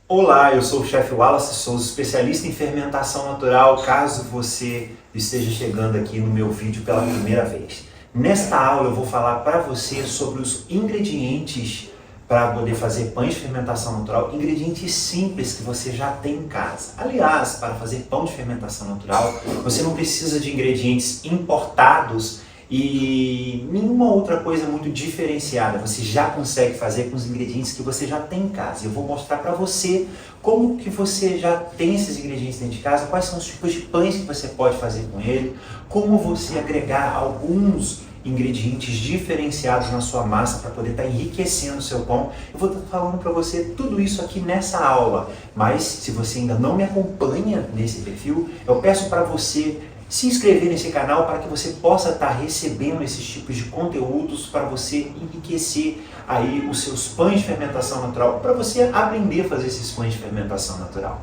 Olá, eu sou o chefe Wallace Souza, especialista em fermentação natural, caso você esteja chegando aqui no meu vídeo pela primeira vez. Nesta aula eu vou falar para você sobre os ingredientes para poder fazer pães de fermentação natural, ingredientes simples que você já tem em casa. Aliás, para fazer pão de fermentação natural, você não precisa de ingredientes importados e nenhuma outra coisa muito diferenciada. Você já consegue fazer com os ingredientes que você já tem em casa. Eu vou mostrar para você como que você já tem esses ingredientes dentro de casa, quais são os tipos de pães que você pode fazer com ele, como você agregar alguns ingredientes diferenciados na sua massa para poder estar enriquecendo o seu pão. Eu vou estar falando para você tudo isso aqui nessa aula, mas se você ainda não me acompanha nesse perfil, eu peço para você se inscrever nesse canal para que você possa estar recebendo esses tipos de conteúdos para você enriquecer aí os seus pães de fermentação natural, para você aprender a fazer esses pães de fermentação natural.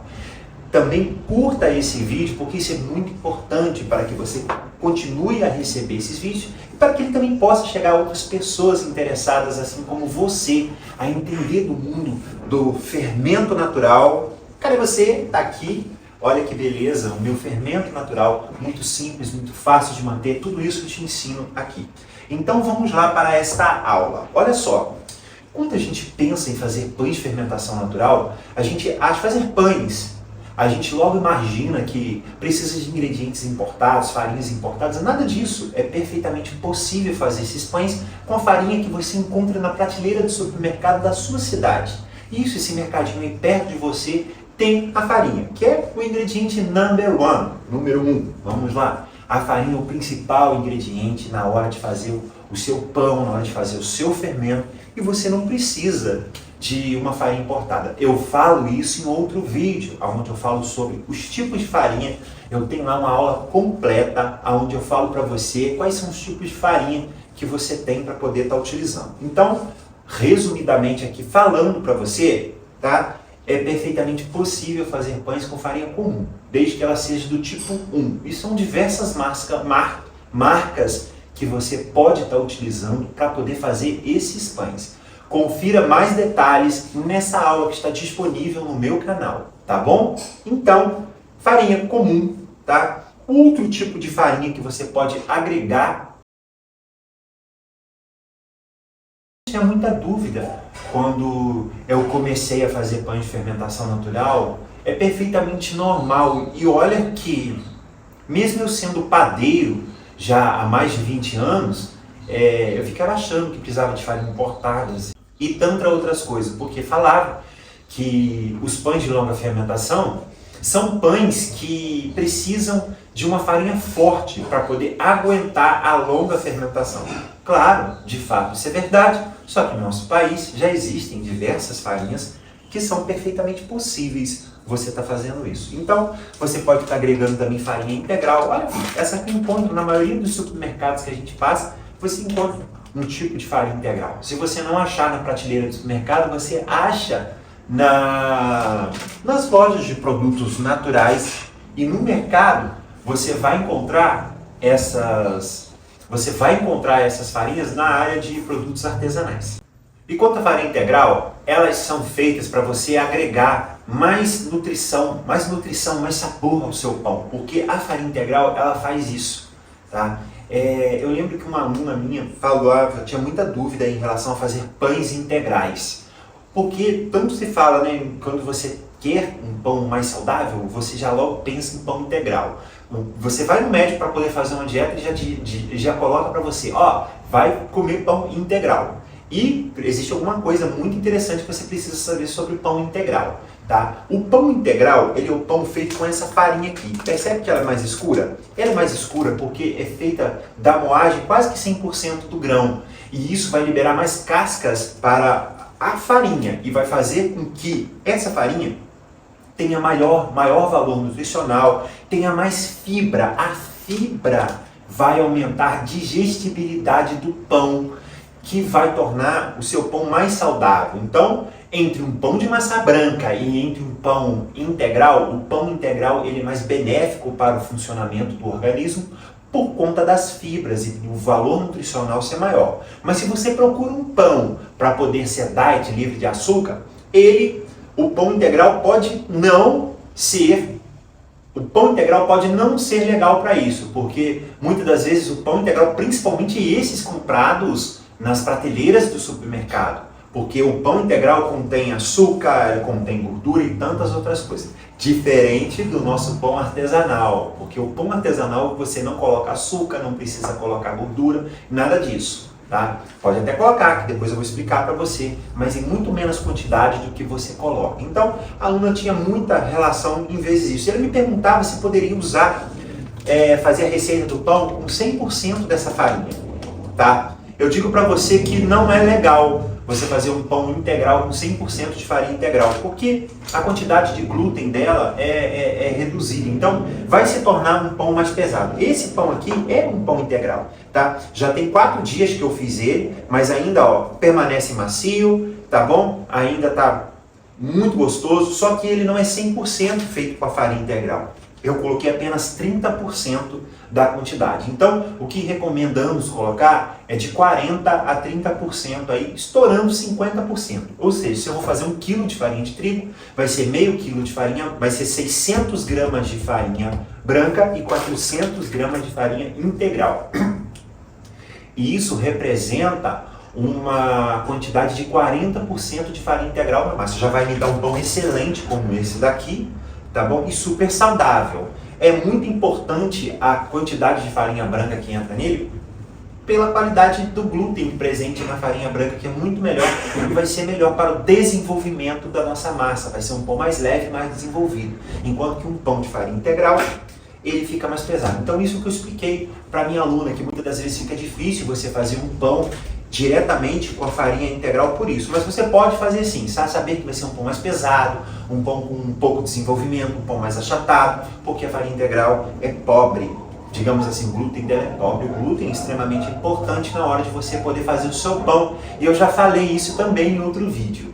Também curta esse vídeo, porque isso é muito importante para que você continue a receber esses vídeos e para que ele também possa chegar a outras pessoas interessadas, assim como você, a entender do mundo do fermento natural. Cara, você está aqui. Olha que beleza, o meu fermento natural, muito simples, muito fácil de manter, tudo isso eu te ensino aqui. Então vamos lá para esta aula. Olha só, quando a gente pensa em fazer pães de fermentação natural, a gente acha fazer pães. A gente logo imagina que precisa de ingredientes importados, farinhas importadas, nada disso. É perfeitamente possível fazer esses pães com a farinha que você encontra na prateleira do supermercado da sua cidade. Isso, esse mercadinho aí perto de você, tem a farinha, que é o ingrediente número 1. Vamos lá. A farinha é o principal ingrediente na hora de fazer o seu pão, na hora de fazer o seu fermento, e você não precisa de uma farinha importada. Eu falo isso em outro vídeo, onde eu falo sobre os tipos de farinha. Eu tenho lá uma aula completa, onde eu falo para você quais são os tipos de farinha que você tem para poder estar utilizando. Então, resumidamente aqui, falando para você, tá? É perfeitamente possível fazer pães com farinha comum, desde que ela seja do tipo 1. E são diversas marcas que você pode estar utilizando para poder fazer esses pães. Confira mais detalhes nessa aula que está disponível no meu canal, tá bom? Então, farinha comum, tá? Outro tipo de farinha que você pode agregar. Tinha muita dúvida quando eu comecei a fazer pães de fermentação natural. É perfeitamente normal. E olha que, mesmo eu sendo padeiro já há mais de 20 anos, eu ficava achando que precisava de farinha importada e tantas outras coisas, porque falava que os pães de longa fermentação são pães que precisam de uma farinha forte para poder aguentar a longa fermentação. Claro, de fato isso é verdade, só que no nosso país já existem diversas farinhas que são perfeitamente possíveis você estar fazendo isso. Então, você pode estar agregando também farinha integral. Olha, essa que encontra na maioria dos supermercados que a gente passa, você encontra um tipo de farinha integral. Se você não achar na prateleira do supermercado, você acha nas lojas de produtos naturais, e no mercado você vai encontrar essas farinhas na área de produtos artesanais. E quanto à farinha integral, elas são feitas para você agregar mais nutrição, mais sabor ao seu pão, porque a farinha integral ela faz isso, tá? Eu lembro que uma aluna minha falava, tinha muita dúvida em relação a fazer pães integrais. Porque tanto se fala, né, quando você quer um pão mais saudável, você já logo pensa em pão integral. Você vai no médico para poder fazer uma dieta e já coloca para você, ó, vai comer pão integral. E existe alguma coisa muito interessante que você precisa saber sobre o pão integral, tá? O pão integral, ele é o pão feito com essa farinha aqui. Percebe que ela é mais escura? Ela é mais escura porque é feita da moagem quase que 100% do grão. E isso vai liberar mais cascas para a farinha e vai fazer com que essa farinha tenha maior valor nutricional, tenha mais fibra. A fibra vai aumentar a digestibilidade do pão, que vai tornar o seu pão mais saudável. Então, entre um pão de massa branca e entre um pão integral, o pão integral ele é mais benéfico para o funcionamento do organismo, por conta das fibras e o valor nutricional ser maior. Mas se você procura um pão para poder ser diet, livre de açúcar, ele o pão integral pode não ser legal para isso, porque muitas das vezes o pão integral, principalmente esses comprados nas prateleiras do supermercado, porque o pão integral contém açúcar, contém gordura e tantas outras coisas. Diferente do nosso pão artesanal, porque o pão artesanal você não coloca açúcar, não precisa colocar gordura, nada disso, tá? Pode até colocar, que depois eu vou explicar para você, mas em muito menos quantidade do que você coloca. Então, a aluna tinha muita relação em vez disso. Ele me perguntava se poderia usar, fazer a receita do pão com 100% dessa farinha, tá? Eu digo para você que não é legal você fazer um pão integral com 100% de farinha integral, porque a quantidade de glúten dela é reduzida, então vai se tornar um pão mais pesado. Esse pão aqui é um pão integral, tá? Já tem 4 dias que eu fiz ele, mas ainda permanece macio, tá bom? Ainda tá muito gostoso, só que ele não é 100% feito com a farinha integral. Eu coloquei apenas 30% da quantidade. Então, o que recomendamos colocar é de 40% a 30%, aí, estourando 50%. Ou seja, se eu vou fazer 1 kg de farinha de trigo, vai ser meio quilo de farinha, vai ser 600 gramas de farinha branca e 400 gramas de farinha integral. E isso representa uma quantidade de 40% de farinha integral na massa. Já vai me dar um pão excelente como esse daqui, tá bom? E super saudável. É muito importante a quantidade de farinha branca que entra nele pela qualidade do glúten presente na farinha branca, que é muito melhor e vai ser melhor para o desenvolvimento da nossa massa. Vai ser um pão mais leve e mais desenvolvido. Enquanto que um pão de farinha integral, ele fica mais pesado. Então isso que eu expliquei para minha aluna, que muitas das vezes fica difícil você fazer um pão diretamente com a farinha integral por isso. Mas você pode fazer sim, saber que vai ser um pão mais pesado, um pão com um pouco de desenvolvimento, um pão mais achatado, porque a farinha integral é pobre. Digamos assim, o glúten dela é pobre. O glúten é extremamente importante na hora de você poder fazer o seu pão. E eu já falei isso também em outro vídeo.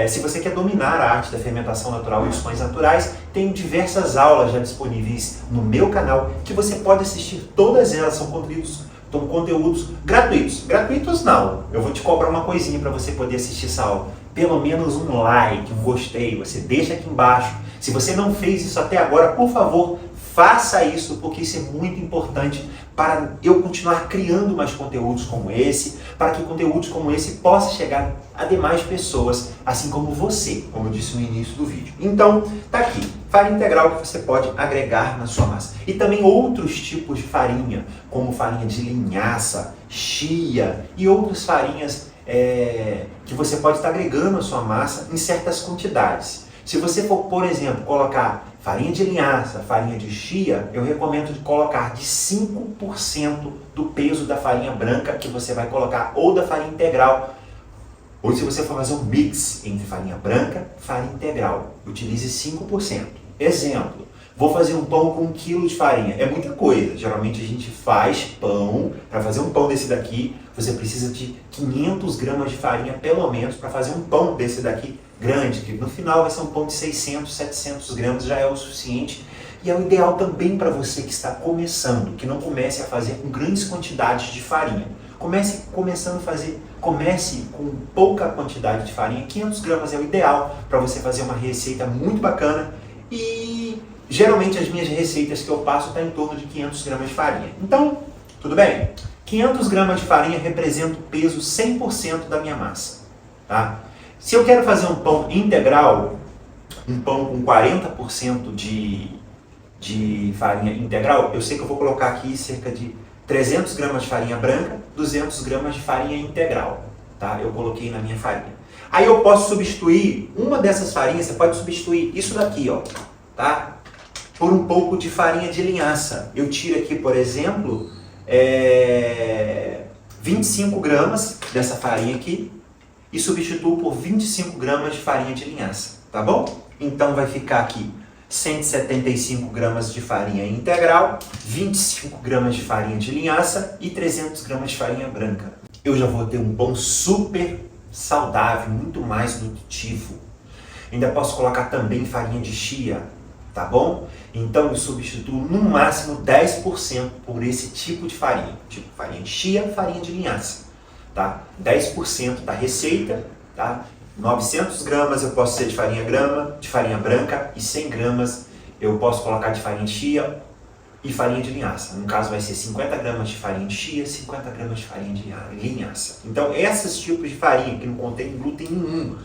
Se você quer dominar a arte da fermentação natural e os pães naturais, tenho diversas aulas já disponíveis no meu canal, que você pode assistir. Todas elas são conteúdos gratuitos. Gratuitos não, eu vou te cobrar uma coisinha para você poder assistir essa aula. Pelo menos um like, um gostei, você deixa aqui embaixo. Se você não fez isso até agora, por favor, faça isso, porque isso é muito importante para eu continuar criando mais conteúdos como esse, para que conteúdos como esse possam chegar a demais pessoas, assim como você, como eu disse no início do vídeo. Então, tá aqui, farinha integral que você pode agregar na sua massa. E também outros tipos de farinha, como farinha de linhaça, chia e outras farinhas que você pode estar agregando à sua massa em certas quantidades. Se você for, por exemplo, colocar farinha de linhaça, farinha de chia, eu recomendo de colocar de 5% do peso da farinha branca que você vai colocar, ou da farinha integral. Ou se você for fazer um mix entre farinha branca e farinha integral, utilize 5%. Exemplo, vou fazer um pão com 1 kg de farinha. É muita coisa. Geralmente a gente faz pão, para fazer um pão desse daqui, você precisa de 500 gramas de farinha pelo menos para fazer um pão desse daqui grande, que no final vai ser um pão de 600, 700 gramas, já é o suficiente. E é o ideal também para você que está começando, que não comece a fazer com grandes quantidades de farinha. Comece com pouca quantidade de farinha, 500 gramas é o ideal para você fazer uma receita muito bacana. E geralmente as minhas receitas que eu passo estão em torno de 500 gramas de farinha. Então, tudo bem? 500 gramas de farinha representa o peso 100% da minha massa, tá? Se eu quero fazer um pão integral, um pão com 40% de farinha integral, eu sei que eu vou colocar aqui cerca de 300 gramas de farinha branca, 200 gramas de farinha integral, tá? Eu coloquei na minha farinha. Aí eu posso substituir uma dessas farinhas, você pode substituir isso daqui, ó, tá? Por um pouco de farinha de linhaça. Eu tiro aqui, por exemplo, 25 gramas dessa farinha aqui e substituo por 25 gramas de farinha de linhaça, tá bom? Então vai ficar aqui 175 gramas de farinha integral, 25 gramas de farinha de linhaça e 300 gramas de farinha branca. Eu já vou ter um pão super saudável, muito mais nutritivo. Ainda posso colocar também farinha de chia, tá bom? Então eu substituo no máximo 10% por esse tipo de farinha, tipo farinha de chia, farinha de linhaça, tá? 10% da receita, tá? 900 gramas eu posso ser de farinha branca, e 100 gramas eu posso colocar de farinha de chia e farinha de linhaça. No caso vai ser 50 gramas de farinha de chia, 50 gramas de farinha de linhaça. Então esses tipos de farinha que não contém glúten nenhum,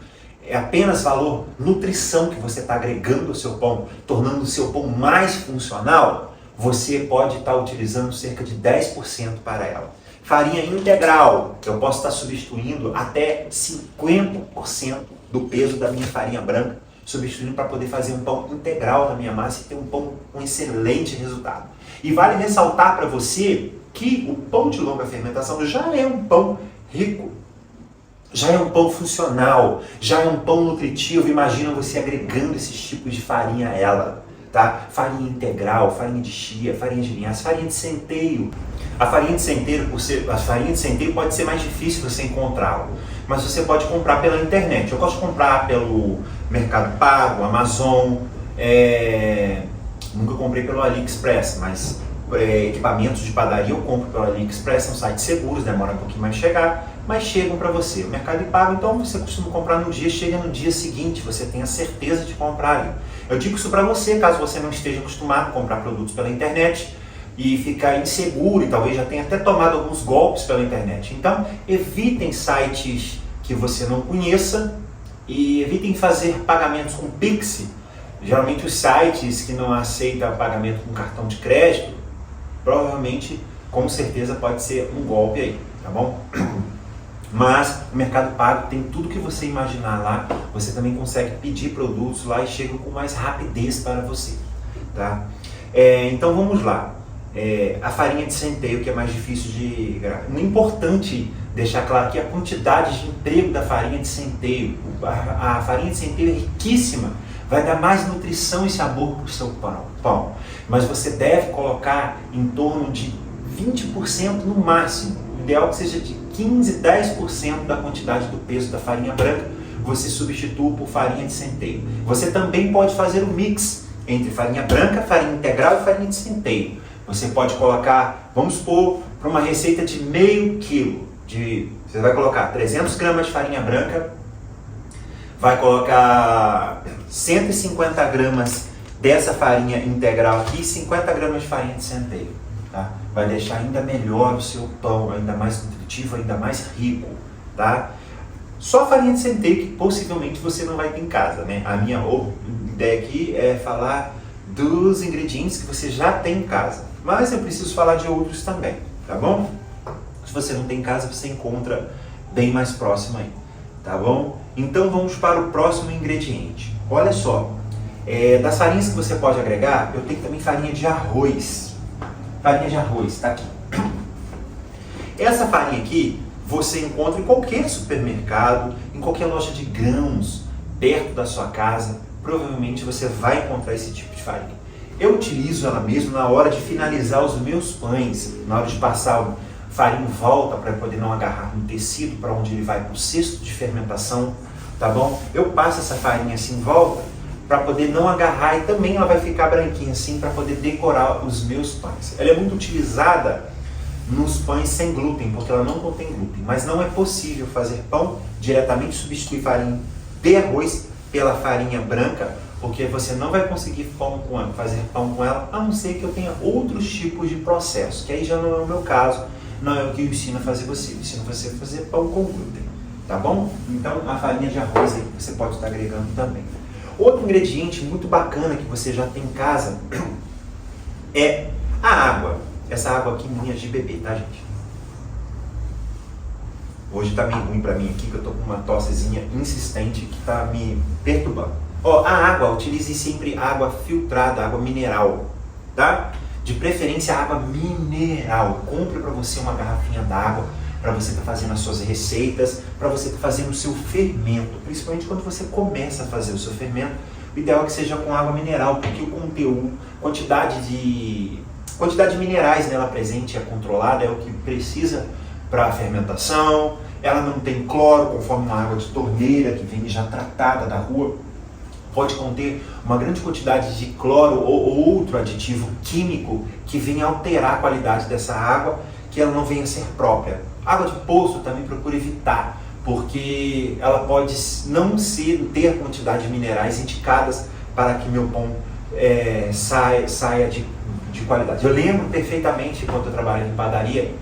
é apenas valor nutrição que você está agregando ao seu pão, tornando o seu pão mais funcional, você pode estar utilizando cerca de 10% para ela. Farinha integral, eu posso estar substituindo até 50% do peso da minha farinha branca, substituindo para poder fazer um pão integral na minha massa e ter um pão com excelente resultado. E vale ressaltar para você que o pão de longa fermentação já é um pão rico, já é um pão funcional, já é um pão nutritivo. Imagina você agregando esses tipos de farinha a ela, tá? Farinha integral, farinha de chia, farinha de linhaça, farinha de centeio. A farinha de centeio pode ser mais difícil você encontrá-la, mas você pode comprar pela internet. Eu gosto de comprar pelo Mercado Pago, Amazon, nunca comprei pelo AliExpress, mas equipamentos de padaria eu compro pelo AliExpress, são sites seguros, demora um pouquinho mais chegar, mas chegam para você. O Mercado Pago, então você costuma comprar no dia, chega no dia seguinte, você tem a certeza de comprar ali. Eu digo isso para você, caso você não esteja acostumado a comprar produtos pela internet e ficar inseguro e talvez já tenha até tomado alguns golpes pela internet. Então, evitem sites que você não conheça e evitem fazer pagamentos com Pix. Geralmente os sites que não aceitam pagamento com cartão de crédito, provavelmente, com certeza, pode ser um golpe aí, tá bom? Mas o Mercado Pago tem tudo que você imaginar lá, você também consegue pedir produtos lá e chegam com mais rapidez para você, tá? Então vamos lá. A farinha de centeio, que é mais difícil de... É importante deixar claro que a quantidade de emprego da farinha de centeio, a farinha de centeio é riquíssima, vai dar mais nutrição e sabor para o seu pão. Mas você deve colocar em torno de 20% no máximo. O ideal é que seja de 15, 10% da quantidade do peso da farinha branca, você substitua por farinha de centeio. Você também pode fazer um mix entre farinha branca, farinha integral e farinha de centeio. Você pode colocar, vamos supor, para uma receita de meio quilo, você vai colocar 300 gramas de farinha branca, vai colocar 150 gramas dessa farinha integral aqui e 50 gramas de farinha de centeio. Tá? Vai deixar ainda melhor o seu pão, ainda mais nutritivo, ainda mais rico. Tá? Só farinha de centeio que possivelmente você não vai ter em casa, né? A minha ideia aqui é falar dos ingredientes que você já tem em casa. Mas eu preciso falar de outros também, tá bom? Se você não tem em casa, você encontra bem mais próximo aí, tá bom? Então vamos para o próximo ingrediente. Olha só, das farinhas que você pode agregar, eu tenho também farinha de arroz. Farinha de arroz, tá aqui. Essa farinha aqui, você encontra em qualquer supermercado, em qualquer loja de grãos, perto da sua casa, provavelmente você vai encontrar esse tipo de farinha. Eu utilizo ela mesmo na hora de finalizar os meus pães, na hora de passar o farinha em volta para poder não agarrar no tecido para onde ele vai para o cesto de fermentação, tá bom? Eu passo essa farinha assim em volta para poder não agarrar e também ela vai ficar branquinha assim para poder decorar os meus pães. Ela é muito utilizada nos pães sem glúten, porque ela não contém glúten, mas não é possível fazer pão diretamente, substituir farinha de arroz pela farinha branca, porque você não vai conseguir fazer pão com ela, a não ser que eu tenha outros tipos de processo, que aí já não é o meu caso, não é o que eu ensino a fazer você. Eu ensino você a fazer pão com glúten, tá bom? Então a farinha de arroz aí você pode estar agregando também. Outro ingrediente muito bacana que você já tem em casa é a água. Essa água aqui minha de bebê, tá, gente? Hoje tá meio ruim pra mim aqui, que eu tô com uma tossezinha insistente que tá me perturbando. Ó, a água, utilize sempre água filtrada, água mineral, tá? De preferência água mineral. Compre para você uma garrafinha d'água, para você estar fazendo as suas receitas, para você estar fazendo o seu fermento, principalmente quando você começa a fazer o seu fermento. O ideal é que seja com água mineral, porque o conteúdo, quantidade de minerais nela presente é controlada, é o que precisa para a fermentação. Ela não tem cloro, conforme uma água de torneira que vem já tratada da rua. Pode conter uma grande quantidade de cloro ou outro aditivo químico que venha alterar a qualidade dessa água, que ela não venha a ser própria. Água de poço também procura evitar, porque ela pode não ter a quantidade de minerais indicadas para que meu pão saia de qualidade. Eu lembro perfeitamente, quando eu trabalhava em padaria,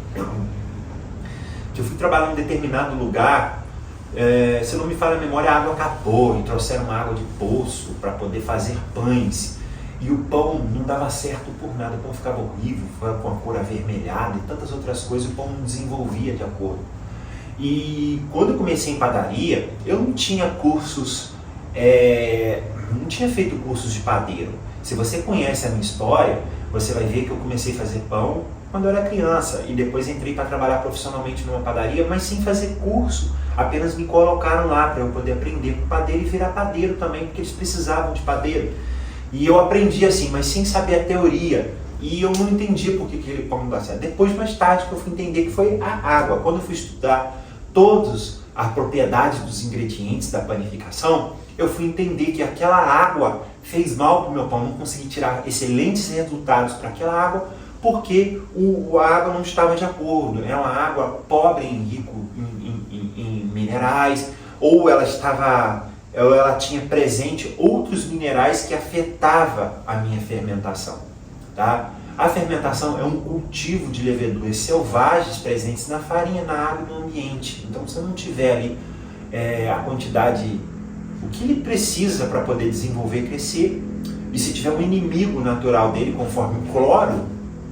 que eu fui trabalhar em um determinado lugar, se não me falha a memória, a água acabou e trouxeram uma água de poço para poder fazer pães. E o pão não dava certo por nada, o pão ficava horrível, com a cor avermelhada e tantas outras coisas, o pão não desenvolvia de acordo. E quando eu comecei em padaria, eu não tinha cursos, não tinha feito cursos de padeiro. Se você conhece a minha história, você vai ver que eu comecei a fazer pão quando eu era criança e depois entrei para trabalhar profissionalmente numa padaria, mas sem fazer curso. Apenas me colocaram lá para eu poder aprender com padeiro e virar padeiro também, porque eles precisavam de padeiro. E eu aprendi assim, mas sem saber a teoria. E eu não entendi por que aquele pão não dá certo. Depois, mais tarde, que eu fui entender que foi a água. Quando eu fui estudar todas as propriedades dos ingredientes da panificação, eu fui entender que aquela água fez mal para o meu pão. Não consegui tirar excelentes resultados para aquela água, porque a água não estava de acordo. É uma água pobre em minerais, ou ela tinha presente outros minerais que afetavam a minha fermentação. Tá? A fermentação é um cultivo de leveduras selvagens presentes na farinha, na água e no ambiente. Então, se você não tiver ali a quantidade, o que ele precisa para poder desenvolver e crescer, e se tiver um inimigo natural dele, conforme o cloro,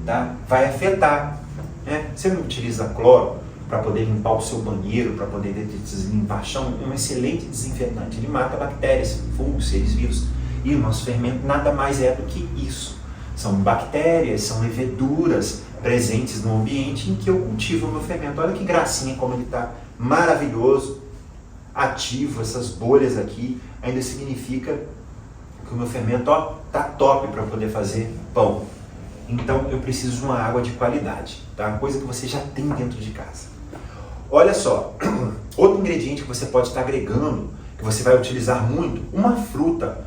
tá? Vai afetar. Né? Você não utiliza cloro para poder limpar o seu banheiro, para poder limpar chão, é um excelente desinfetante. Ele mata bactérias, fungos, seres vivos. E o nosso fermento nada mais é do que isso. São bactérias, são leveduras presentes no ambiente em que eu cultivo o meu fermento. Olha que gracinha como ele está maravilhoso, ativo, essas bolhas aqui, ainda significa que o meu fermento está top para poder fazer pão. Então eu preciso de uma água de qualidade, tá? Coisa que você já tem dentro de casa. Olha só, outro ingrediente que você pode estar agregando, que você vai utilizar muito, uma fruta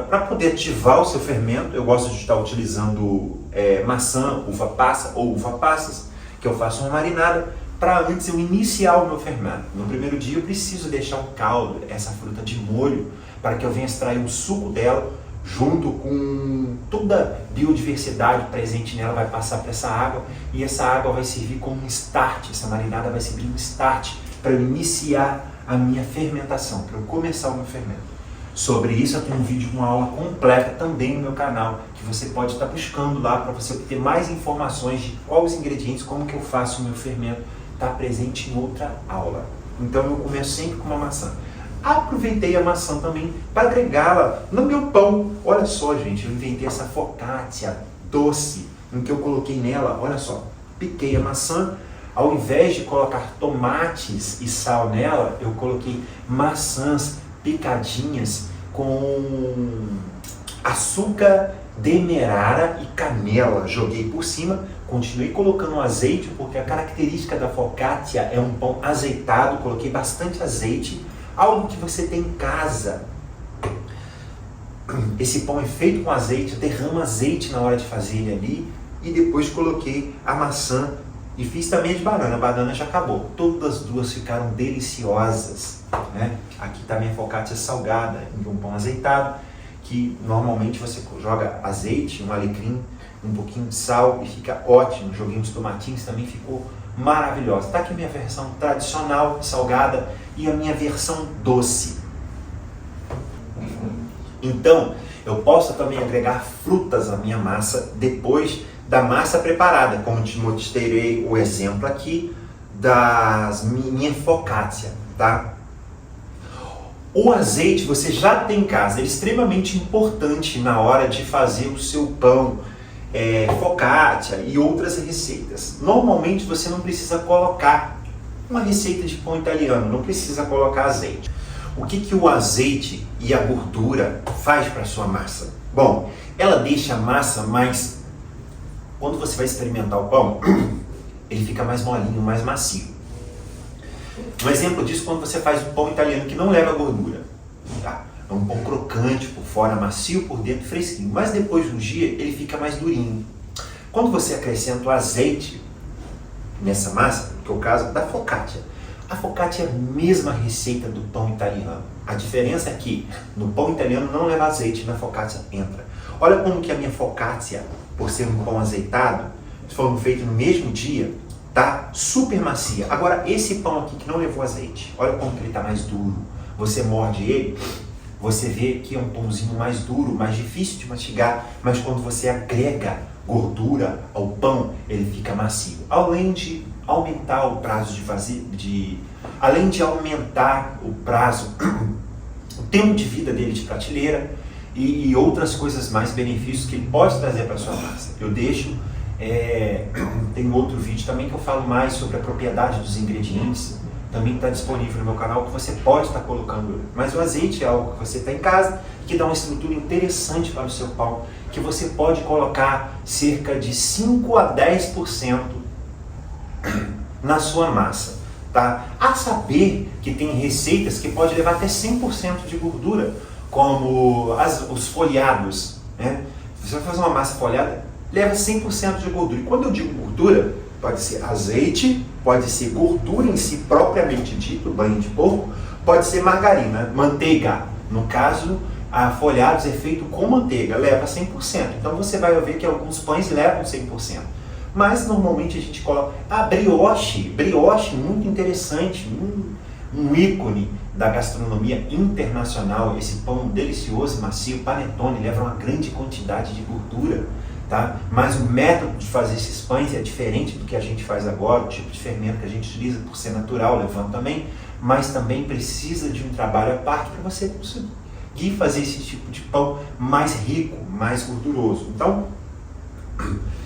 para poder ativar o seu fermento. Eu gosto de estar utilizando maçã, uva passa ou uva passas, que eu faço uma marinada para antes eu iniciar o meu fermento. No primeiro dia eu preciso deixar um caldo, essa fruta de molho, para que eu venha extrair o suco dela, junto com toda a biodiversidade presente nela, vai passar para essa água, e essa água vai servir como um start, essa marinada vai servir um start para eu iniciar a minha fermentação, para eu começar o meu fermento. Sobre isso eu tenho um vídeo, uma aula completa também no meu canal, que você pode estar buscando lá para você obter mais informações de quais os ingredientes, como que eu faço o meu fermento, está presente em outra aula. Então eu começo sempre com uma maçã. Aproveitei a maçã também para agregá-la no meu pão. Olha só, gente, eu inventei essa focaccia doce, em que eu coloquei nela, olha só, piquei a maçã, ao invés de colocar tomates e sal nela, eu coloquei maçãs picadinhas com açúcar demerara e canela. Joguei por cima, continuei colocando azeite, porque a característica da focaccia é um pão azeitado, coloquei bastante azeite, algo que você tem em casa. Esse pão é feito com azeite, eu derramo azeite na hora de fazer ele ali, e depois coloquei a maçã e fiz também de banana. A banana já acabou. Todas as duas ficaram deliciosas. Né? Aqui está a minha focaccia salgada, em um pão azeitado, que normalmente você joga azeite, um alecrim, um pouquinho de sal e fica ótimo. Joguei uns tomatinhos, também ficou maravilhosa. Está aqui a minha versão tradicional, salgada, e a minha versão doce. Então, eu posso também agregar frutas à minha massa depois da massa preparada, como te mostrei o exemplo aqui das minha focaccia, tá? O azeite você já tem em casa, é extremamente importante na hora de fazer o seu pão, focaccia e outras receitas. Normalmente você não precisa colocar uma receita de pão italiano, não precisa colocar azeite. O que o azeite e a gordura faz para a sua massa? Bom, ela deixa a massa mais... Quando você vai experimentar o pão, ele fica mais molinho, mais macio. Um exemplo disso é quando você faz o pão italiano que não leva gordura. Tá? É um pão crocante por fora, macio por dentro, fresquinho. Mas depois de um dia ele fica mais durinho. Quando você acrescenta o azeite nessa massa, que é o caso da focaccia, A focaccia é a mesma receita do pão italiano. A diferença é que no pão italiano não leva azeite, na focaccia entra. Olha como que a minha focaccia, por ser um pão azeitado, se for feito no mesmo dia, tá super macia. Agora, esse pão aqui que não levou azeite, olha como que ele tá mais duro. Você morde ele, você vê que é um pãozinho mais duro, mais difícil de mastigar, mas quando você agrega gordura ao pão, ele fica macio. Além de aumentar o prazo além de aumentar o prazo, o tempo de vida dele de prateleira e outras coisas mais, benefícios que ele pode trazer para a sua massa. Eu deixo, tem outro vídeo também que eu falo mais sobre a propriedade dos ingredientes, também está disponível no meu canal, que você pode estar colocando. Mas o azeite é algo que você tem em casa, que dá uma estrutura interessante para o seu pão, que você pode colocar cerca de 5 a 10% na sua massa, tá? A saber que tem receitas que pode levar até 100% de gordura, como os folhados, né? Se você vai fazer uma massa folhada, leva 100% de gordura. E quando eu digo gordura, pode ser azeite, pode ser gordura em si propriamente dito, banho de porco, pode ser margarina, manteiga. No caso, a folhados é feito com manteiga, leva 100%. Então você vai ver que alguns pães levam 100%. Mas normalmente a gente coloca brioche, muito interessante, um ícone da gastronomia internacional. Esse pão delicioso, macio, panetone, leva uma grande quantidade de gordura, tá? Mas o método de fazer esses pães é diferente do que a gente faz agora, o tipo de fermento que a gente utiliza por ser natural, levando também, mas também precisa de um trabalho à parte para você conseguir fazer esse tipo de pão mais rico, mais gorduroso. Então,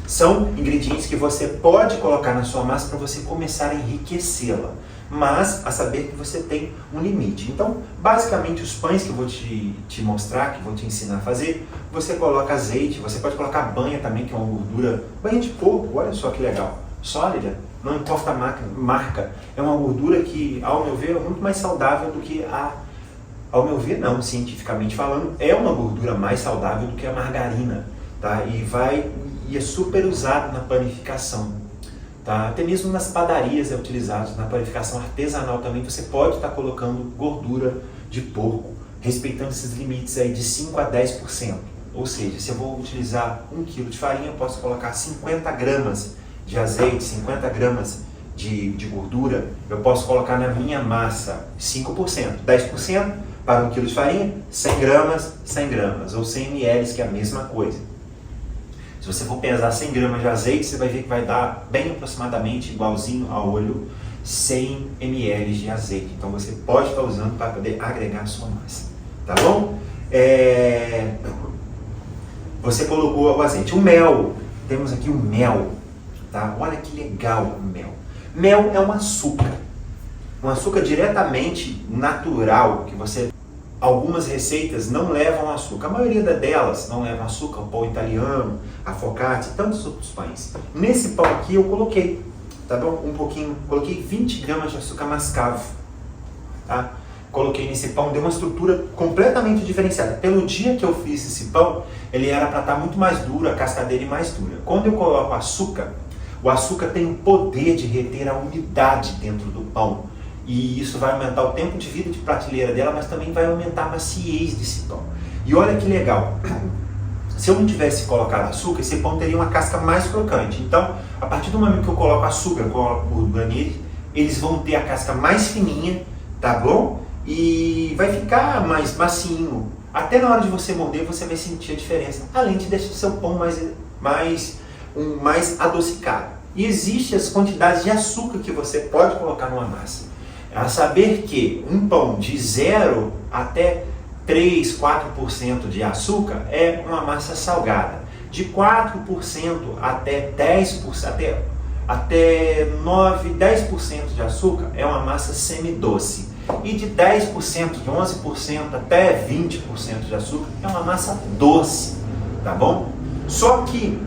são ingredientes que você pode colocar na sua massa para você começar a enriquecê-la, mas a saber que você tem um limite. Então, basicamente, os pães que eu vou te mostrar, que eu vou te ensinar a fazer, você coloca azeite, você pode colocar banha também, que é uma gordura, banha de porco, olha só que legal, sólida, não importa a marca, é uma gordura que, ao meu ver, é muito mais saudável do que ao meu ver não, cientificamente falando, é uma gordura mais saudável do que a margarina, tá? E é super usado na panificação, tá? Até mesmo nas padarias é utilizado, na panificação artesanal também você pode estar colocando gordura de porco, respeitando esses limites aí de 5 a 10%. Ou seja, se eu vou utilizar 1 kg de farinha, eu posso colocar 50 gramas de azeite, 50 gramas de gordura, eu posso colocar na minha massa 5%, 10% para 1 kg de farinha, 100 gramas, ou 100 ml, que é a mesma coisa. Se você for pesar 100 gramas de azeite, você vai ver que vai dar bem aproximadamente igualzinho a olho 100 ml de azeite. Então você pode estar usando para poder agregar a sua massa, tá bom? Você colocou o azeite. O mel, temos aqui o mel, tá? Olha que legal o mel. Mel é um açúcar diretamente natural, que você... Algumas receitas não levam açúcar, a maioria delas não levam açúcar, o pão italiano, a focaccia, tantos outros pães. Nesse pão aqui eu coloquei, tá bom? Coloquei 20 gramas de açúcar mascavo, tá? Coloquei nesse pão, deu uma estrutura completamente diferenciada. Pelo dia que eu fiz esse pão, ele era para estar muito mais duro, a casca dele mais dura. Quando eu coloco açúcar, o açúcar tem o poder de reter a umidade dentro do pão. E isso vai aumentar o tempo de vida de prateleira dela, mas também vai aumentar a maciez desse pão. E olha que legal, se eu não tivesse colocado açúcar, esse pão teria uma casca mais crocante. Então, a partir do momento que eu coloco açúcar, eu coloco gordura nele, eles vão ter a casca mais fininha, tá bom? E vai ficar mais macinho. Até na hora de você morder, você vai sentir a diferença, além de deixar o seu pão mais adocicado. E existem as quantidades de açúcar que você pode colocar numa massa. A saber que um pão de 0 até 3, 4% de açúcar é uma massa salgada. De 4% até 10%, até 9, 10% de açúcar é uma massa semidoce. E de 10%, de 11% até 20% de açúcar é uma massa doce, tá bom? Só que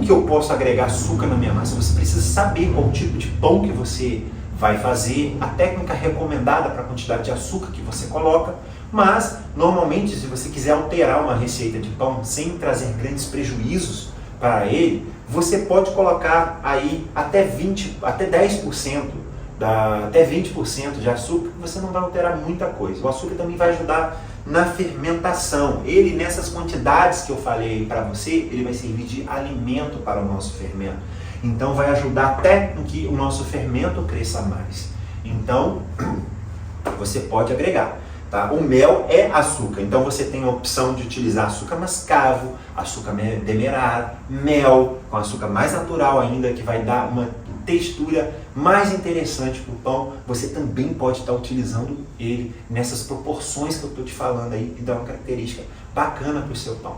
que eu posso agregar açúcar na minha massa, você precisa saber qual tipo de pão que você vai fazer, a técnica recomendada para a quantidade de açúcar que você coloca, mas normalmente se você quiser alterar uma receita de pão sem trazer grandes prejuízos para ele, você pode colocar aí até 10% dá até 20% de açúcar, você não vai alterar muita coisa. O açúcar também vai ajudar na fermentação. Ele, nessas quantidades que eu falei para você, ele vai servir de alimento para o nosso fermento. Então vai ajudar até que o nosso fermento cresça mais. Então, você pode agregar. Tá? O mel é açúcar, então você tem a opção de utilizar açúcar mascavo, açúcar demerara, mel, com açúcar mais natural ainda, que vai dar uma textura mais interessante para o pão. Você também pode estar utilizando ele nessas proporções que eu estou te falando aí e dar uma característica bacana para o seu pão.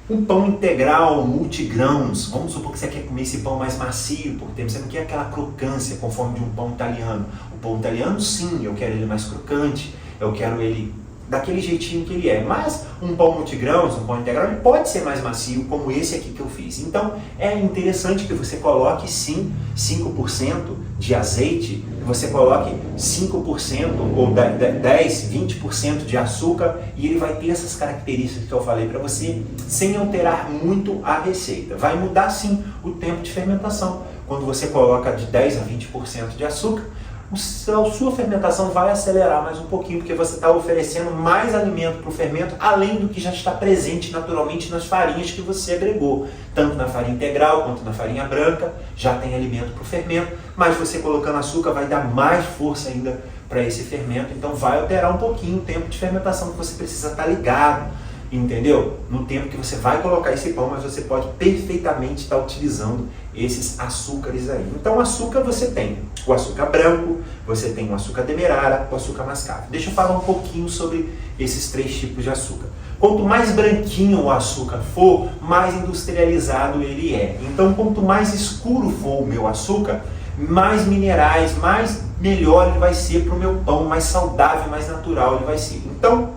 Um pão integral, multigrãos, vamos supor que você quer comer esse pão mais macio, porque você não quer aquela crocância conforme de um pão italiano. O pão italiano, sim, eu quero ele mais crocante, eu quero ele daquele jeitinho que ele é. Mas um pão multigrãos, um pão integral, ele pode ser mais macio, como esse aqui que eu fiz. Então, é interessante que você coloque, sim, 5% de azeite, você coloque 5% ou 10, 20% de açúcar, e ele vai ter essas características que eu falei para você, sem alterar muito a receita. Vai mudar, sim, o tempo de fermentação. Quando você coloca de 10 a 20% de açúcar, a sua fermentação vai acelerar mais um pouquinho, porque você está oferecendo mais alimento para o fermento, além do que já está presente naturalmente nas farinhas que você agregou. Tanto na farinha integral quanto na farinha branca, já tem alimento para o fermento, mas você colocando açúcar vai dar mais força ainda para esse fermento, então vai alterar um pouquinho o tempo de fermentação que você precisa estar ligado, entendeu? No tempo que você vai colocar esse pão, mas você pode perfeitamente estar utilizando esses açúcares aí. Então, açúcar você tem o açúcar branco, você tem o açúcar demerara, o açúcar mascavo. Deixa eu falar um pouquinho sobre esses três tipos de açúcar. Quanto mais branquinho o açúcar for, mais industrializado ele é. Então, quanto mais escuro for o meu açúcar, mais minerais, mais melhor ele vai ser para o meu pão, mais saudável, mais natural ele vai ser. Então,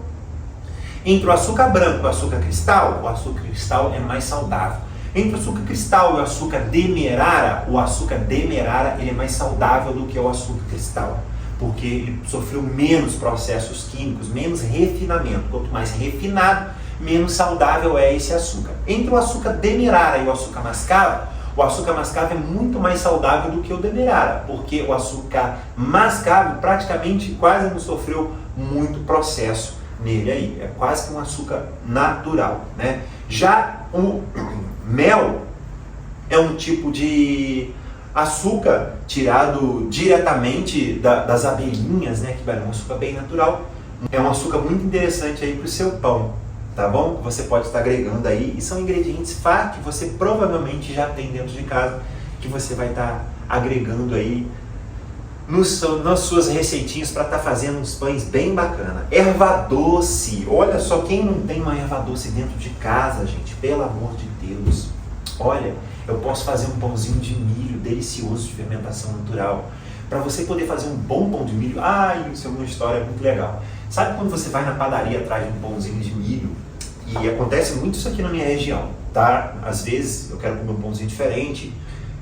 entre o açúcar branco e o açúcar cristal é mais saudável. Entre o açúcar cristal e o açúcar demerara ele é mais saudável do que o açúcar cristal, porque ele sofreu menos processos químicos, menos refinamento. Quanto mais refinado, menos saudável é esse açúcar. Entre o açúcar demerara e o açúcar mascavo é muito mais saudável do que o demerara, porque o açúcar mascavo praticamente quase não sofreu muito processo nele aí, é quase que um açúcar natural, né? Já o mel é um tipo de açúcar tirado diretamente das abelhinhas, né? Que é um açúcar bem natural. É um açúcar muito interessante aí para o seu pão, tá bom? Você pode estar agregando aí, e são ingredientes que você provavelmente já tem dentro de casa, que você vai estar agregando aí nas suas receitinhas para estar fazendo uns pães bem bacana. Erva doce, olha só, quem não tem uma erva doce dentro de casa, gente, pelo amor de Deus. Olha, eu posso fazer um pãozinho de milho delicioso de fermentação natural. Para você poder fazer um bom pão de milho, isso é uma história muito legal. Sabe quando você vai na padaria atrás de um pãozinho de milho? E acontece muito isso aqui na minha região, tá? Às vezes eu quero comer um pãozinho diferente,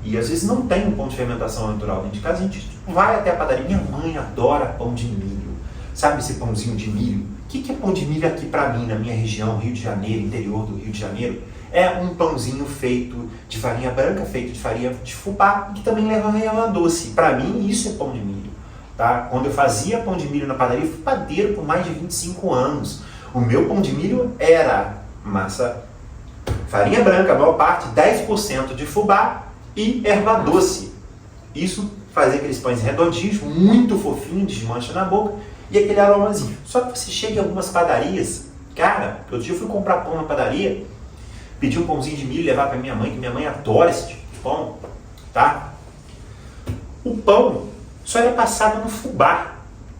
e às vezes não tem um pão de fermentação natural dentro de casa, a gente vai até a padaria. Minha mãe adora pão de milho. Sabe esse pãozinho de milho? O que é pão de milho aqui para mim, na minha região, Rio de Janeiro, interior do Rio de Janeiro? É um pãozinho feito de farinha branca, feito de farinha de fubá, que também leva erva doce. Para mim, isso é pão de milho. Tá? Quando eu fazia pão de milho na padaria, eu fui padeiro por mais de 25 anos. O meu pão de milho era massa, farinha branca, a maior parte, 10% de fubá, e erva doce. Isso fazia aqueles pães redondinhos, muito fofinhos, desmancha na boca, e aquele aromazinho. Só que você chega em algumas padarias, cara, outro dia eu fui comprar pão na padaria, pedi um pãozinho de milho, levar para minha mãe, que minha mãe adora esse tipo de pão, tá? O pão só é passado no fubá,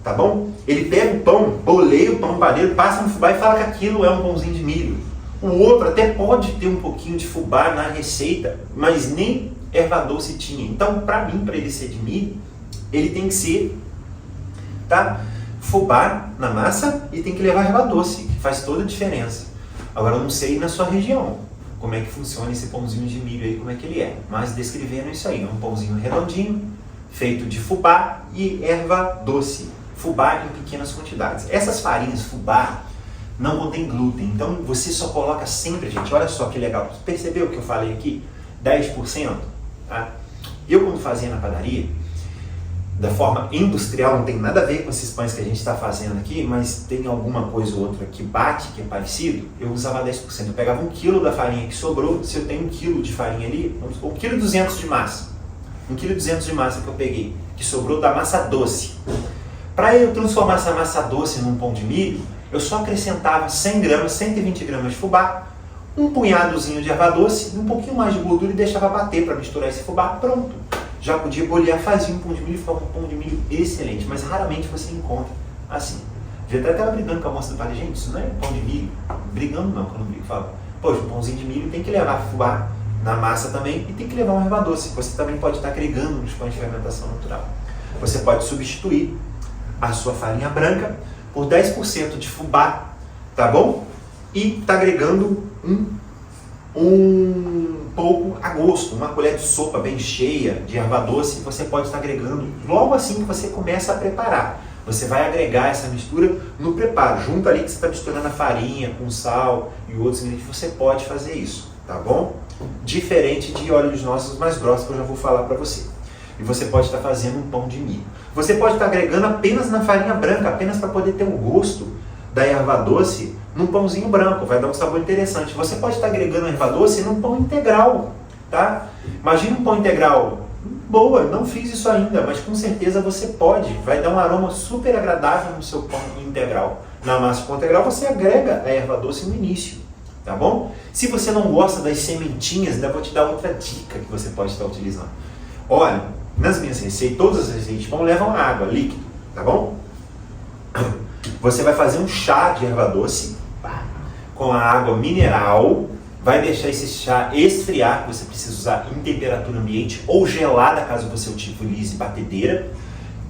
tá bom? Ele pega o pão, boleia o pão no padeiro, passa no fubá e fala que aquilo é um pãozinho de milho. O outro até pode ter um pouquinho de fubá na receita, mas nem erva doce tinha. Então, para mim, para ele ser de milho, ele tem que ser, tá? Fubá na massa e tem que levar erva doce, que faz toda a diferença. Agora, eu não sei na sua região como é que funciona esse pãozinho de milho aí, como é que ele é. Mas descreveram isso aí, é um pãozinho redondinho, feito de fubá e erva doce. Fubá em pequenas quantidades. Essas farinhas fubá não contém glúten, então você só coloca sempre, gente, olha só que legal. Você percebeu o que eu falei aqui? 10%? Tá? Eu, quando fazia na padaria, da forma industrial, não tem nada a ver com esses pães que a gente está fazendo aqui, mas tem alguma coisa ou outra que bate, que é parecido, eu usava 10%. Eu pegava 1 kg da farinha que sobrou, se eu tenho 1 kg de farinha ali, 1,2 kg de massa. 1,2 kg de massa que eu peguei, que sobrou da massa doce. Para eu transformar essa massa doce num pão de milho, eu só acrescentava 100 gramas, 120 gramas de fubá, um punhadozinho de erva doce, um pouquinho mais de gordura e deixava bater para misturar esse fubá, pronto. Já podia bolear, fazia um pão de milho e ficava um pão de milho excelente, mas raramente você encontra assim. Já até estava brigando com a moça do bar, gente, isso não é pão de milho. Brigando não, quando eu brigo, fala, poxa, um pãozinho de milho tem que levar fubá na massa também e tem que levar uma erva doce. Você também pode estar agregando nos pães de fermentação natural. Você pode substituir a sua farinha branca por 10% de fubá, tá bom? E está agregando um pouco a gosto, uma colher de sopa bem cheia de erva doce, você pode estar agregando logo assim que você começa a preparar. Você vai agregar essa mistura no preparo, junto ali que você está misturando a farinha com sal e outros ingredientes, você pode fazer isso, tá bom? Diferente de óleos nossos mais grossos que eu já vou falar para você. E você pode estar fazendo um pão de milho. Você pode estar agregando apenas na farinha branca, apenas para poder ter o gosto da erva doce num pãozinho branco, vai dar um sabor interessante. Você pode estar agregando erva doce num pão integral, tá? Imagina um pão integral, boa, não fiz isso ainda, mas com certeza você pode, vai dar um aroma super agradável no seu pão integral. Na massa de pão integral você agrega a erva doce no início, tá bom? Se você não gosta das sementinhas, ainda vou te dar outra dica que você pode estar utilizando. Olha, nas minhas receitas, todas as receitas de pão levam água, líquido, tá bom? Você vai fazer um chá de erva doce com a água mineral, vai deixar esse chá esfriar, que você precisa usar em temperatura ambiente ou gelada, caso você utilize batedeira,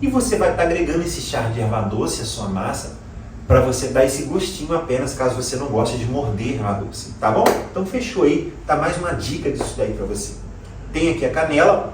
e você vai estar agregando esse chá de erva doce à sua massa, para você dar esse gostinho apenas, caso você não goste de morder erva doce, tá bom? Então fechou aí, tá mais uma dica disso daí para você. Tem aqui a canela,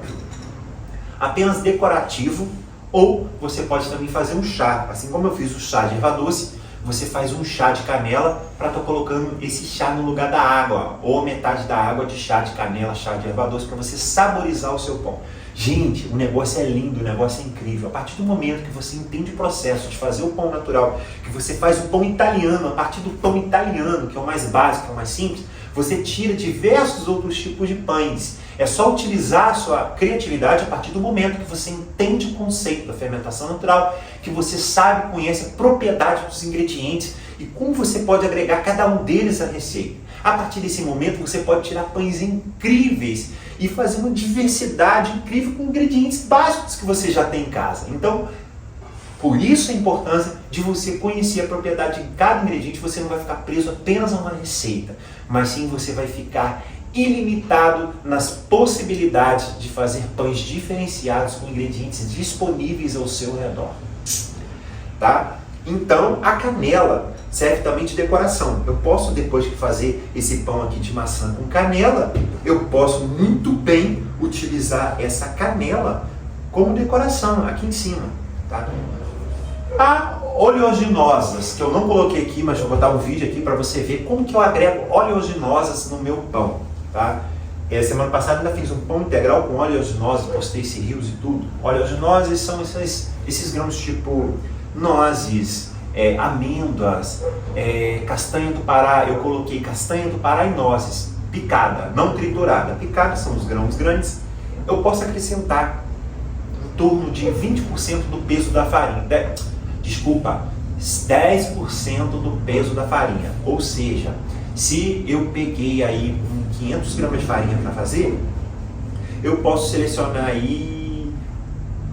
apenas decorativo, ou você pode também fazer um chá, assim como eu fiz o chá de erva doce, você faz um chá de canela para estar colocando esse chá no lugar da água, ou metade da água de chá de canela, chá de erva doce, para você saborizar o seu pão. Gente, o negócio é lindo, o negócio é incrível. A partir do momento que você entende o processo de fazer o pão natural, que você faz o pão italiano, a partir do pão italiano, que é o mais básico, que é o mais simples, você tira diversos outros tipos de pães. É só utilizar a sua criatividade a partir do momento que você entende o conceito da fermentação natural, que você sabe, conhece a propriedade dos ingredientes e como você pode agregar cada um deles à receita. A partir desse momento você pode tirar pães incríveis e fazer uma diversidade incrível com ingredientes básicos que você já tem em casa. Então, por isso a importância de você conhecer a propriedade de cada ingrediente. Você não vai ficar preso apenas a uma receita, mas sim você vai ficar ilimitado nas possibilidades de fazer pães diferenciados com ingredientes disponíveis ao seu redor, tá? Então a canela serve também de decoração. Eu posso, depois de fazer esse pão aqui de maçã com canela, eu posso muito bem utilizar essa canela como decoração aqui em cima, tá? A oleaginosas, que eu não coloquei aqui, mas vou botar um vídeo aqui para você ver como que eu agrego oleaginosas no meu pão. Tá? Semana passada ainda fiz um pão integral com oleaginosas, postei esse rios e tudo. Oleaginosas são esses grãos tipo nozes, amêndoas, castanha do Pará. Eu coloquei castanha do Pará e nozes, picada, não triturada. Picada são os grãos grandes. Eu posso acrescentar em torno de 20% do peso da farinha. Desculpa, 10% do peso da farinha. Ou seja, se eu peguei aí 500 gramas de farinha para fazer, eu posso selecionar aí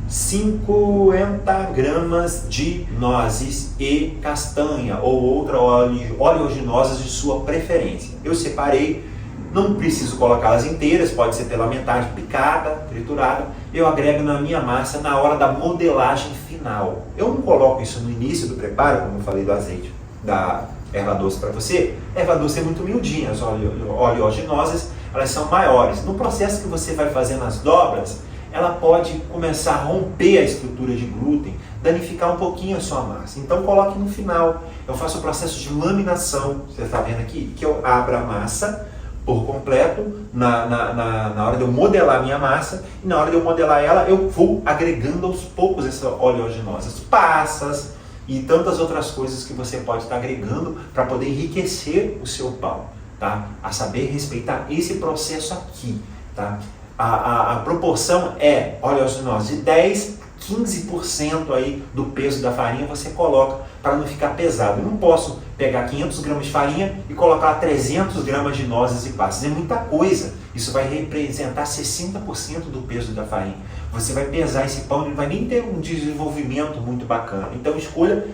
50 gramas de nozes e castanha ou outra oleaginosas de sua preferência. Eu separei, não preciso colocá-las inteiras, pode ser pela metade picada, triturada. Eu agrego na minha massa na hora da modelagem final. Eu não coloco isso no início do preparo, como eu falei do azeite, da erva doce para você. A erva doce é muito miudinha, as oleaginosas elas são maiores. No processo que você vai fazer nas dobras, ela pode começar a romper a estrutura de glúten, danificar um pouquinho a sua massa. Então coloque no final. Eu faço o processo de laminação, você está vendo aqui, que eu abro a massa, por completo na hora de eu modelar a minha massa, e na hora de eu modelar ela, eu vou agregando aos poucos essa oleaginosas, passas e tantas outras coisas que você pode estar agregando para poder enriquecer o seu pão, tá? A saber respeitar esse processo aqui, tá? A proporção é oleaginosa de 10 a 15% aí do peso da farinha você coloca para não ficar pesado. Eu não posso pegar 500 gramas de farinha e colocar 300 gramas de nozes e passas. É muita coisa. Isso vai representar 60% do peso da farinha. Você vai pesar esse pão e não vai nem ter um desenvolvimento muito bacana. Então escolha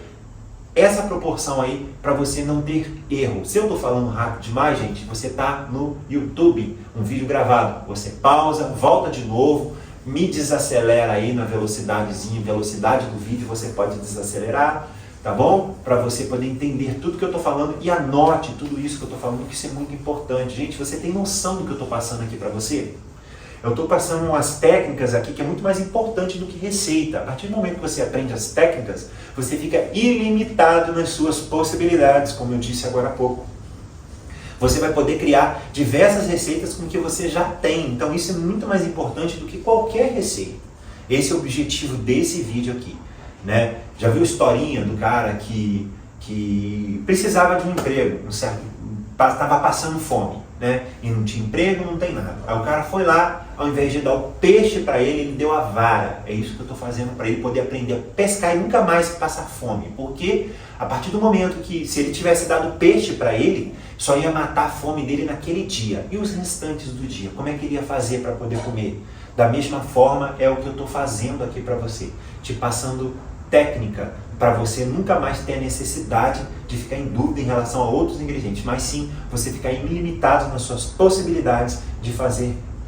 essa proporção aí para você não ter erro. Se eu estou falando rápido demais, gente, você está no YouTube, um vídeo gravado. Você pausa, volta de novo, me desacelera aí na velocidadezinha, velocidade do vídeo, você pode desacelerar, tá bom? Para você poder entender tudo que eu estou falando e anote tudo isso que eu estou falando, que isso é muito importante. Gente, você tem noção do que eu estou passando aqui para você? Eu estou passando umas técnicas aqui que é muito mais importante do que receita. A partir do momento que você aprende as técnicas, você fica ilimitado nas suas possibilidades, como eu disse agora há pouco. Você vai poder criar diversas receitas com o que você já tem. Então isso é muito mais importante do que qualquer receita. Esse é o objetivo desse vídeo aqui, né? Já viu a historinha do cara que precisava de um emprego, estava passando fome, né? E não tinha emprego, não tem nada. Aí o cara foi lá, ao invés de dar o peixe para ele deu a vara. É isso que eu estou fazendo para ele poder aprender a pescar e nunca mais passar fome. Porque a partir do momento que, se ele tivesse dado peixe para ele, só ia matar a fome dele naquele dia. E os restantes do dia? Como é que ele ia fazer para poder comer? Da mesma forma é o que eu estou fazendo aqui para você. Te passando técnica para você nunca mais ter a necessidade de ficar em dúvida em relação a outros ingredientes, mas sim você ficar ilimitado nas suas possibilidades de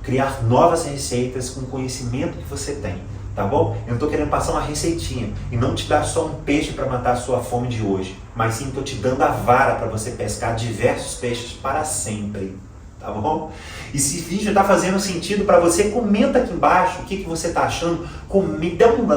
criar novas receitas com o conhecimento que você tem, tá bom? Eu não estou querendo passar uma receitinha e não te dar só um peixe para matar a sua fome de hoje, mas sim estou te dando a vara para você pescar diversos peixes para sempre, tá bom? E se esse vídeo está fazendo sentido para você, comenta aqui embaixo o que você está achando,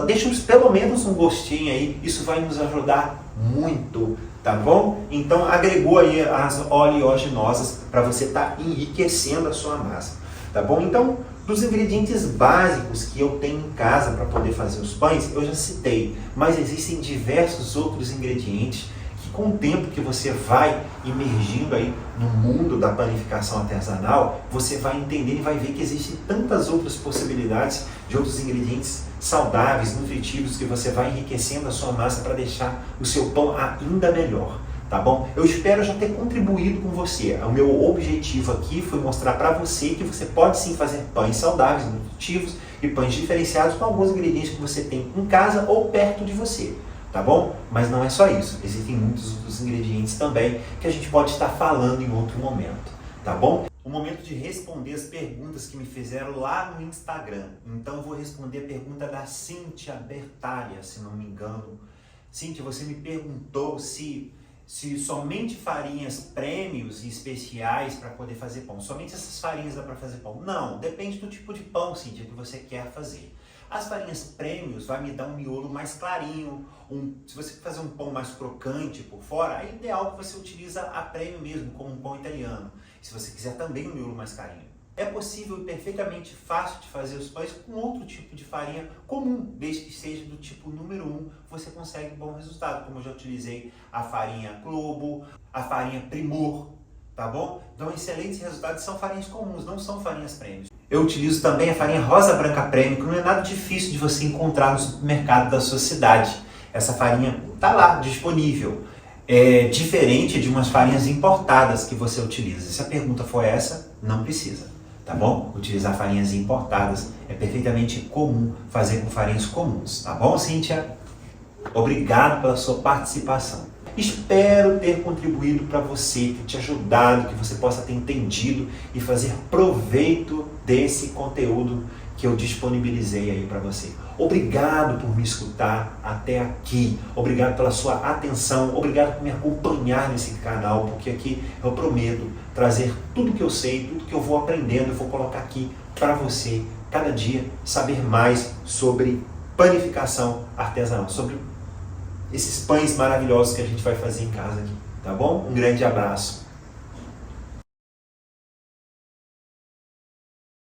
deixa pelo menos um gostinho aí, isso vai nos ajudar muito, tá bom? Então agregou aí as oleaginosas para você estar enriquecendo a sua massa, tá bom? Então, dos ingredientes básicos que eu tenho em casa para poder fazer os pães, eu já citei, mas existem diversos outros ingredientes que com o tempo que você vai imergindo aí no mundo da panificação artesanal, você vai entender e vai ver que existem tantas outras possibilidades de outros ingredientes saudáveis, nutritivos, que você vai enriquecendo a sua massa para deixar o seu pão ainda melhor. Tá bom? Eu espero já ter contribuído com você. O meu objetivo aqui foi mostrar para você que você pode sim fazer pães saudáveis, nutritivos e pães diferenciados com alguns ingredientes que você tem em casa ou perto de você. Tá bom? Mas não é só isso. Existem muitos outros ingredientes também que a gente pode estar falando em outro momento. Tá bom? O momento de responder as perguntas que me fizeram lá no Instagram. Então eu vou responder a pergunta da Cíntia Bertalha, se não me engano. Cíntia, você me perguntou se somente farinhas prêmios e especiais para poder fazer pão. Somente essas farinhas dá para fazer pão? Não, depende do tipo de pão, Cíntia, que você quer fazer. As farinhas prêmios vai me dar um miolo mais clarinho, se você fazer um pão mais crocante por fora, é ideal que você utilize a prêmio mesmo, como um pão italiano. Se você quiser também um miolo mais clarinho. É possível e perfeitamente fácil de fazer os pães com outro tipo de farinha comum, desde que seja do tipo número 1, você consegue bom resultado, como eu já utilizei a farinha Globo, a farinha Primor, tá bom? Então excelentes resultados, são farinhas comuns, não são farinhas prêmios. Eu utilizo também a farinha Rosa Branca Prêmio, que não é nada difícil de você encontrar no supermercado da sua cidade. Essa farinha está lá, disponível. É diferente de umas farinhas importadas que você utiliza. Se a pergunta for essa, não precisa. Tá bom? Utilizar farinhas importadas é perfeitamente comum fazer com farinhas comuns. Tá bom, Cíntia? Obrigado pela sua participação. Espero ter contribuído para você, ter te ajudado, que você possa ter entendido e fazer proveito desse conteúdo que eu disponibilizei aí para você. Obrigado por me escutar até aqui. Obrigado pela sua atenção. Obrigado por me acompanhar nesse canal, porque aqui eu prometo trazer tudo que eu sei, tudo que eu vou aprendendo, eu vou colocar aqui para você, cada dia, saber mais sobre panificação artesanal, sobre esses pães maravilhosos que a gente vai fazer em casa aqui, tá bom? Um grande abraço.